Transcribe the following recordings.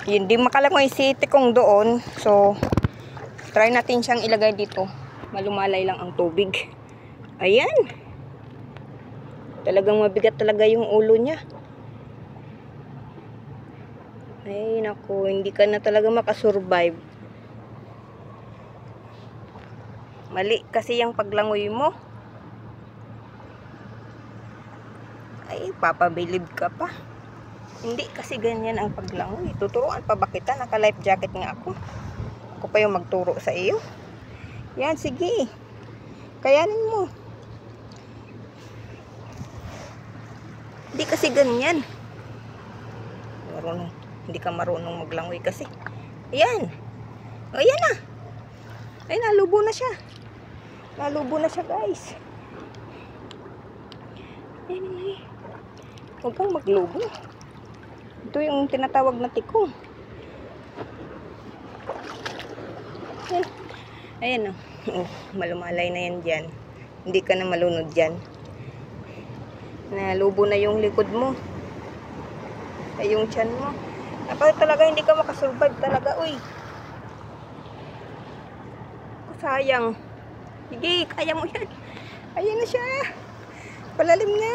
Hindi makalangoy si Tikong doon. So, try natin siyang ilagay dito. Malumalay lang ang tubig. Ayan. Talagang mabigat talaga yung ulo niya. Ay, naku. Hindi ka na talaga makasurvive. Mali kasi yung paglangoy mo. Ay, papabilib ka pa. Hindi kasi ganyan ang paglangoy. Tuturuan pa ba kita? Naka-life jacket nga ako. Ako pa yung magturo sa iyo. Yan, sige. Kayanin mo. Hindi kasi ganyan. Marunong. Hindi ka marunong maglangoy kasi. Ayan. Ayan na. Ay, nalubo na siya. Nalubo na siya, guys. Ayan. Huwag kang maglubo. Ito yung tinatawag na tikong. Ayan. Ayan o. Oh, malumalay na yan dyan. Hindi ka na malunod dyan. Nalubo na yung likod mo. Ay, yung tiyan mo. Dapat talaga hindi ka makasurvive talaga. Uy. Sayang. Sige, kaya mo yan. Ayan na siya. Palalim na.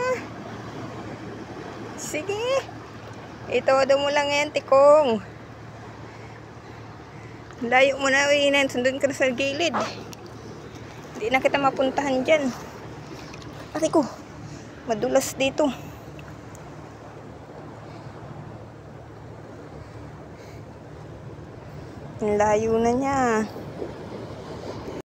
Sige. Ito mo lang yan, Tikong. Layo mo na, Winan. Sundin ka na sa gilid. Hindi na kita mapuntahan dyan. Pati ko. Madulas dito. Layo na niya.